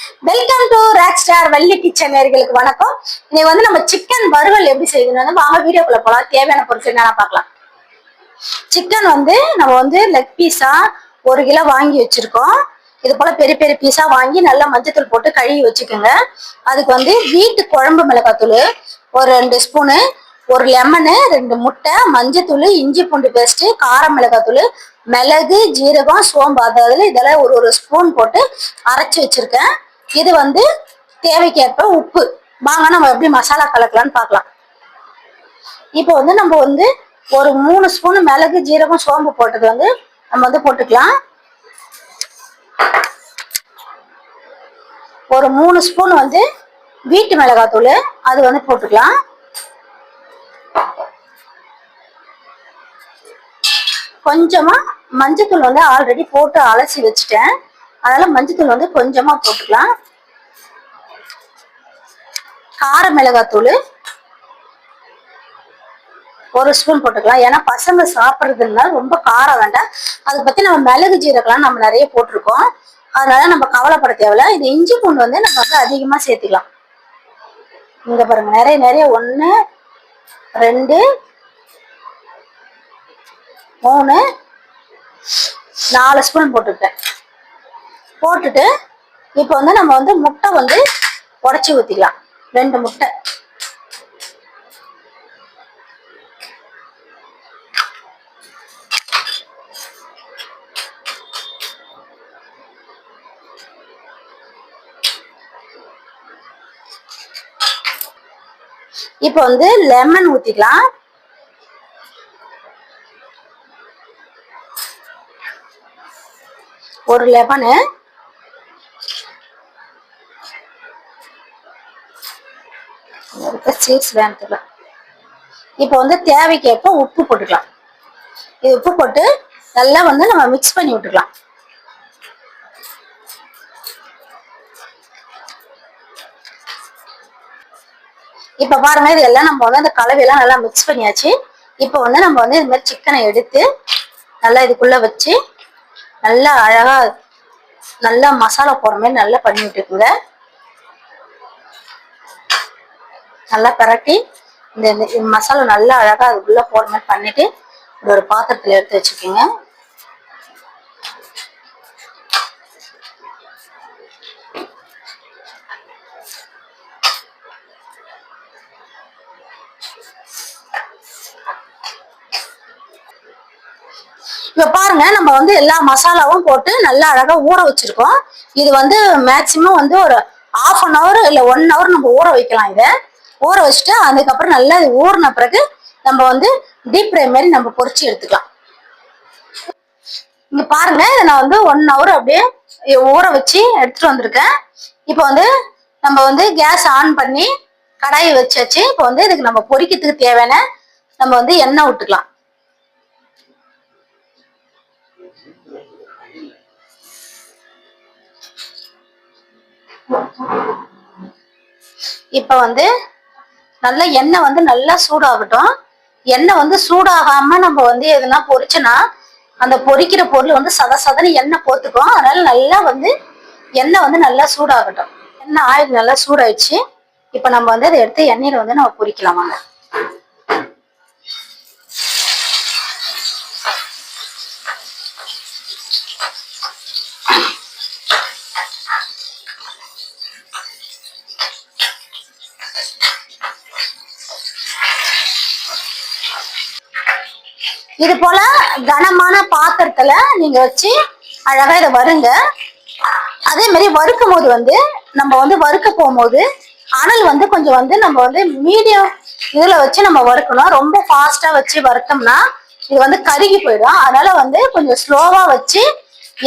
Welcome to rock star Valli kitchen நேயர்களுக்கு வணக்கம். இன்னைக்கு வந்து நம்ம சிக்கன் வறுவல் எப்படி செய்யணும் வாங்க வீடியோக்குள்ள போலாம். தேவையான பொருட்கள் என்னென்ன பார்க்கலாம். சிக்கன் வந்து நம்ம வந்து லெக் பீஸா 1 கிலோ வாங்கி வச்சிருக்கோம். இது போல பெரிய பெரிய பீஸா வாங்கி நல்லா மஞ்சத்தூள் போட்டு கழுவி வச்சுக்கோங்க. அதுக்கு வந்து வீட்டு குழம்பு மிளகாத்தூள் ஒரு 2 ஸ்பூனு, ஒரு லெமனு, 2 முட்டை, மஞ்சத்தூள், இஞ்சி பூண்டு பேஸ்ட், கார மிளகாத்தூள், மிளகு, ஜீரகம், சோம்பு அதாவது இதெல்லாம் ஒரு ஸ்பூன் போட்டு அரைச்சி வச்சிருக்கேன். இது வந்து தேவைக்கேற்ப உப்பு. வாங்க நம்ம எப்படி மசாலா கலக்கலான்னு பார்க்கலாம். இப்போ வந்து நம்ம வந்து ஒரு 3 ஸ்பூன் மிளகு, ஜீரகம், சோம்பு போட்டது வந்து நம்ம வந்து போட்டுக்கலாம். ஒரு 3 ஸ்பூன் வந்து வீட்டு மிளகாத்தூள் அது வந்து போட்டுக்கலாம். கொஞ்சமா மஞ்சத்தூள் வந்து ஆல்ரெடி போட்டு அலசி வச்சுட்டேன், அதனால மஞ்சத்தூள் வந்து கொஞ்சமா போட்டுக்கலாம். கார மிளகாத்தூள் 1 ஸ்பூன் போட்டுக்கலாம். ஏன்னா பசங்க சாப்பிட்றதுனால ரொம்ப காரம் வேண்டாம். அதை பத்தி நம்ம மிளகு ஜீரகம்லாம் நம்ம நிறைய போட்டிருக்கோம், அதனால நம்ம கவலைப்பட தேவையில்ல. இது இஞ்சி பூண்டு வந்து நம்ம வந்து அதிகமா சேர்த்துக்கலாம். இங்க பாருங்க, நிறைய 1 2 3 4 ஸ்பூன் போட்டுட்டேன். போட்டுட்டு இப்போ வந்து நம்ம வந்து முட்டை வந்து உடைச்சி ஊற்றிக்கலாம். 2 முட்டை. இப்போ வந்து லெமன் ஊற்றிக்கலாம். ஒரு லெமனு, சீட்ஸ் வேணுல. இப்போ வந்து தேவைக்கேற்ப உப்பு போட்டுக்கலாம். இது உப்பு போட்டு நல்லா வந்து நம்ம மிக்ஸ் பண்ணி விட்டுக்கலாம். இப்ப பாருங்க, இது எல்லாம் நம்ம வந்து அந்த கலவையெல்லாம் நல்லா மிக்ஸ் பண்ணியாச்சு. இப்போ வந்து நம்ம வந்து இது மாதிரி சிக்கனை எடுத்து நல்லா இதுக்குள்ள வச்சு நல்லா அழகா நல்லா மசாலா போற மாதிரி நல்லா பண்ணி விட்டுக்குங்க. நல்லா பரட்டி இந்த மசாலா நல்லா அழகா அதுக்குள்ள போற மாதிரி பண்ணிட்டு ஒரு பாத்திரத்துல எடுத்து வச்சுக்கோங்க. இப்ப பாருங்க, நம்ம வந்து எல்லா மசாலாவும் போட்டு நல்லா அழகா ஊற வச்சிருக்கோம். இது வந்து மேக்சிமம் வந்து ஒரு 1/2 hour இல்ல 1 hour நம்ம ஊற வைக்கலாம். இதை ஊற வச்சுட்டு அதுக்கப்புறம் நல்லா ஊறின பிறகு நம்ம வந்து டீப் ஃப்ரை மாதிரி நம்ம பொரிச்சு எடுத்துக்கலாம். இங்க பாருங்க, இதை நான் வந்து 1 hour அப்படியே ஊற வச்சு எடுத்துட்டு வந்திருக்கேன். இப்போ வந்து நம்ம வந்து கேஸ் ஆன் பண்ணி கடாயை வச்சாச்சு. இப்போ வந்து இதுக்கு நம்ம பொரிக்கிறதுக்கு தேவையான நம்ம வந்து எண்ணெய் விட்டுக்கலாம். இப்ப வந்து நல்லா எண்ணெய் வந்து நல்லா சூடாகட்டும். எண்ணெய் வந்து சூடாகாம நம்ம வந்து எதுனா பொரிச்சோன்னா அந்த பொரிக்கிற பொருள் வந்து சதன்னு எண்ணெய் போத்துக்கும். அதனால நல்லா வந்து எண்ணெய் வந்து நல்லா சூடாகட்டும். எண்ணெய் ஆயில் நல்லா சூடாயிடுச்சு. இப்ப நம்ம வந்து அதை எடுத்து எண்ணெயில வந்து நம்ம பொரிக்கலாம். வாங்க. இது போல கனமான பாத்திரத்துல நீங்க வச்சு அழகா இதை வறுங்க. அதே மாதிரி வறுக்கும் போது வந்து நம்ம வந்து வறுக்க போகும்போது அனல் வந்து கொஞ்சம் வந்து நம்ம வந்து மீடியம் இதுல வச்சு நம்ம வறுக்கணும். ரொம்ப ஃபாஸ்டா வச்சு வறுத்தோம்னா இது வந்து கருகி போயிடும். அதனால வந்து கொஞ்சம் ஸ்லோவா வச்சு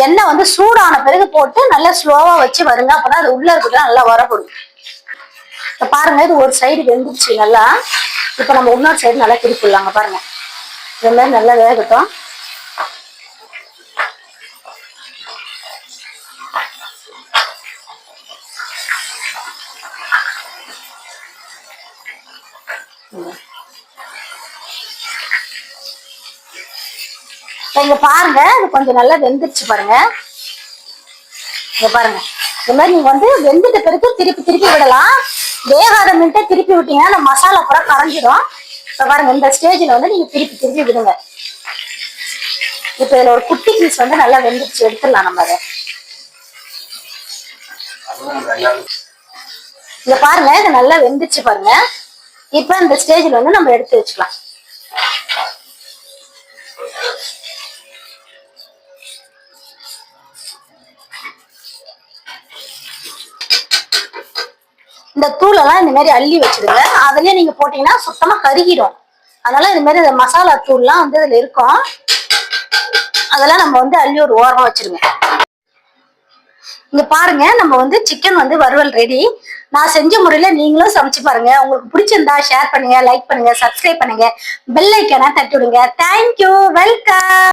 எண்ணெய் வந்து சூடான பிறகு போட்டு நல்லா ஸ்லோவா வச்சு வருங்க. அப்பதான் அது உள்ள இருக்கிறது நல்லா வரப்படும். இப்ப பாருங்க, இது ஒரு சைடு வெந்துருச்சு நல்லா. இப்ப நம்ம இன்னொரு சைடு நல்லா திருப்பிடலாங்க. பாருங்க, இந்த மாதிரி நல்லா வேகட்டும். இங்க பாருங்க, இது கொஞ்சம் நல்லா வெந்துருச்சு பாருங்க. இங்க பாருங்க, இந்த மாதிரி நீங்க வந்து வெந்துட்ட பிறகு திருப்பி திருப்பி விடலாம். வேகாத மின்ட்டை திருப்பி விட்டீங்கன்னா அந்த மசாலா கூட கரைஞ்சிடும். இப்ப பாருங்க இந்த ஸ்டேஜ்ல வந்து நீங்க திருப்பி திருப்பி விடுங்க. இப்ப இதுல ஒரு குட்டி பீஸ் வந்து நல்லா வெந்துச்சு, எடுத்துடலாம் நம்ம அதை. இங்க பாருங்க இது நல்லா வெந்துச்சு பாருங்க. இப்ப இந்த ஸ்டேஜ்ல வந்து நம்ம எடுத்து வச்சுக்கலாம். இந்த தூளெல்லாம் இந்த மாதிரி அள்ளி வச்சிடுங்க. அதுலயே நீங்க போட்டீங்கன்னா சுத்தமா கருகிடும். அதனால இந்த மாதிரி மசாலா தூள்லாம் வந்து இதுல இருக்கும். அதெல்லாம் நம்ம வந்து அள்ளி ஒரு ஓரமா வச்சிருங்க. இங்க பாருங்க நம்ம வந்து சிக்கன் வந்து வறுவல் ரெடி. நான் செஞ்ச முறையில நீங்களும் சமைச்சு பாருங்க. உங்களுக்கு பிடிச்சிருந்தா ஷேர் பண்ணுங்க, லைக் பண்ணுங்க, சப்ஸ்கிரைப் பண்ணுங்க, பெல் ஐக்கான தட்டி விடுங்க. Thank you, welcome.